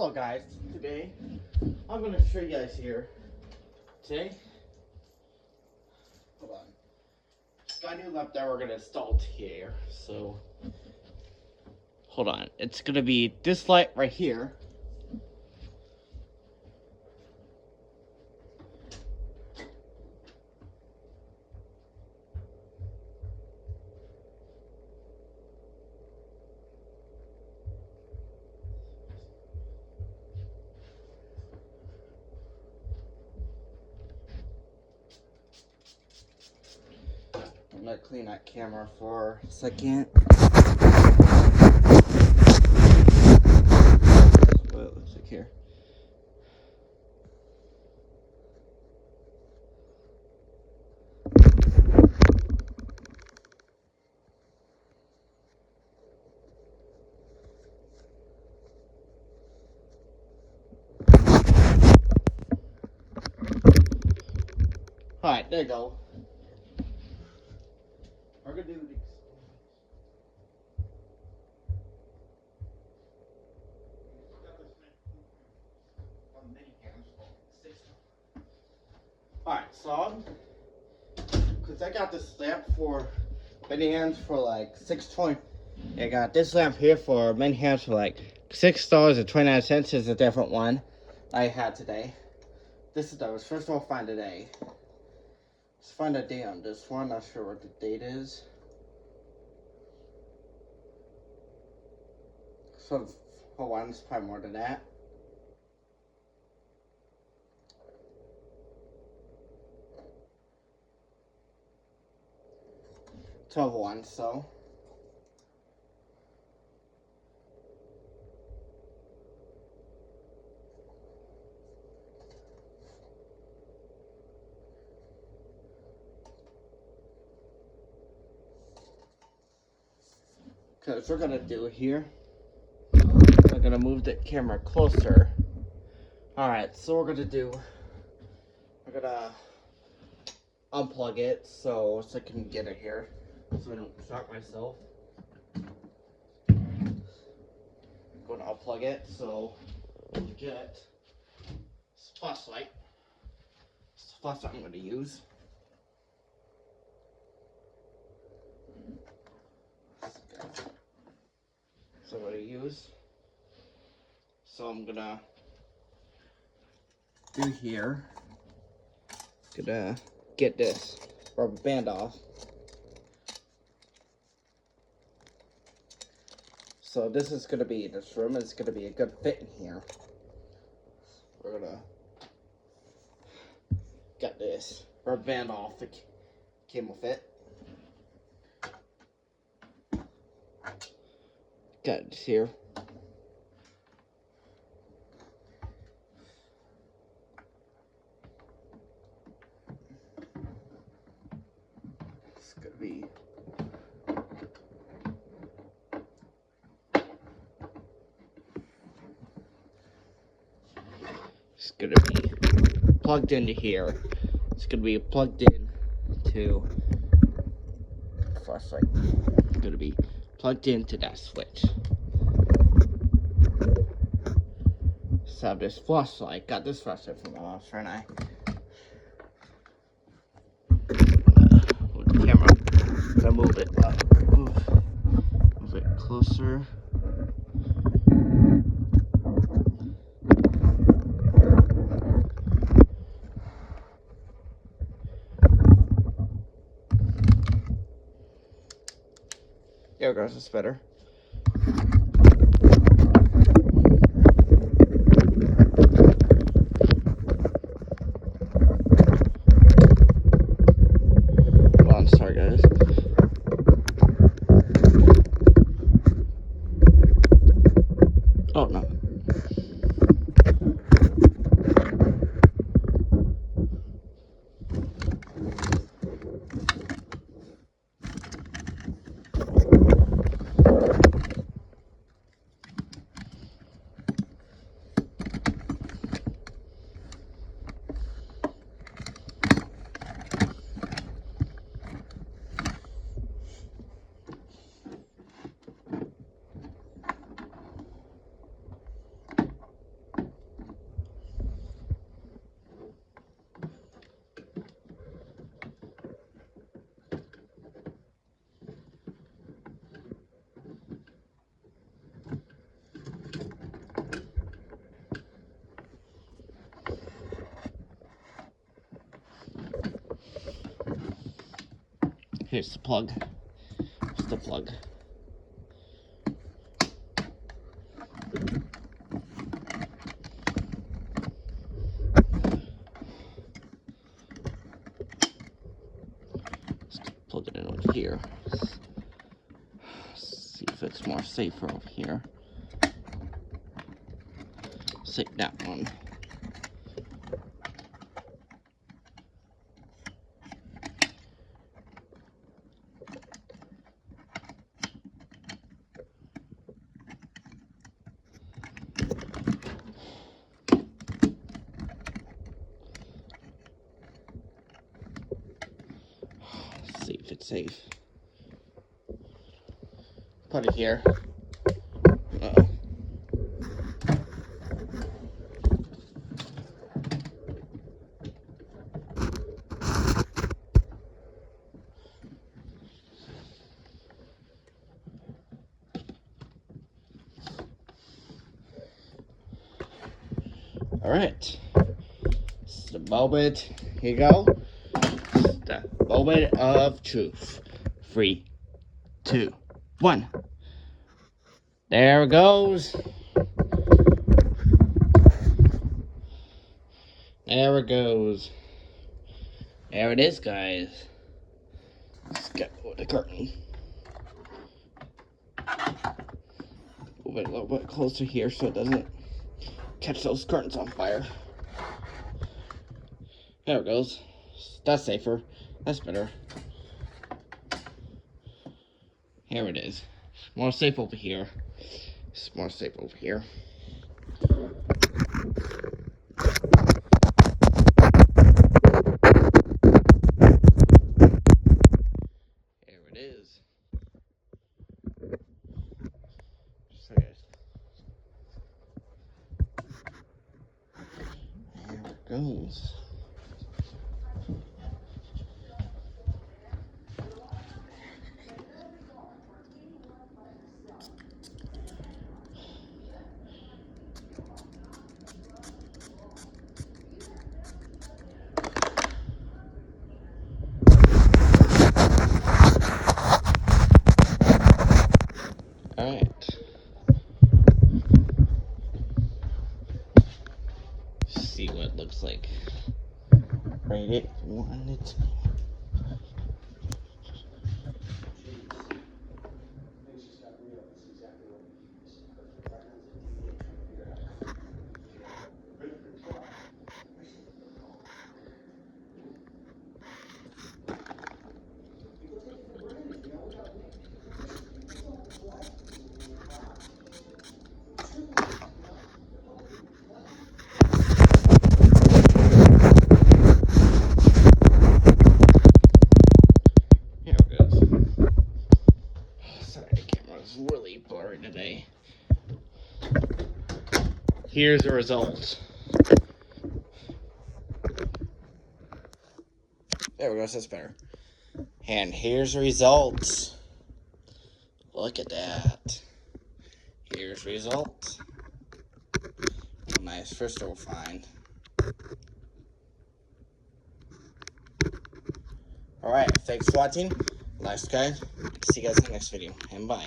Hello guys, today I'm going to show you guys here. Today, hold on, got a new lamp that we're going to install here. So, hold on, it's going to be this light right here. I'm going to clean that camera for a second. That's what it looks like here. Alright, there you go. We're going to do these. Alright, so because I got this lamp for many hands for like $6.20. I got this lamp here for many hands for like $6.29. Is a different one I had today. This is the first one I'll find today. Let's find a date on this one. Not sure what the date is. So hold on, it's probably more than that. $12.01, so because we're gonna do here, I'm gonna move the camera closer. Alright, so we're gonna unplug it so I can get it here so I don't shock myself. I'm going to unplug it so to get this flashlight. This is the flashlight I'm going to use. So I'm going to use. So I'm going to do here. Gonna get this rubber band off. So this is gonna be this room. It's gonna be a good fit in here. We're gonna get this rubber band off. It came with it. Got this here. It's gonna be plugged into here. It's gonna be plugged in to flashlight. It's gonna be plugged into that switch. So I have this flashlight. Got this flashlight from my mom's friend. With the camera, I'm gonna move it up. Move it closer. There it goes, it's better. Hold on, sorry guys. Oh no. Here's the plug. Here's the plug. Plug it in over here. See if it's more safer over here. Take that one. Let's see if it's safe. Put it here. Uh-oh. Alright. It's the moment. Here you go. It's the moment of truth. 3, 2, 1. There it goes. There it goes. There it is, guys. Let's get the curtain. Move it a little bit closer here so it doesn't catch those curtains on fire. There it goes. That's safer. That's better. Here it is. More safe over here. It's more safe over here. Here it is. So good. There it goes. Alright. See what it looks like. Rate it 1 to 10. Really blurry today. Here's the results. There we go, so that's better. And here's the results. Look at that. Here's results. Nice, first we'll find. Alright, thanks for watching. Like, subscribe. See you guys in the next video, and bye.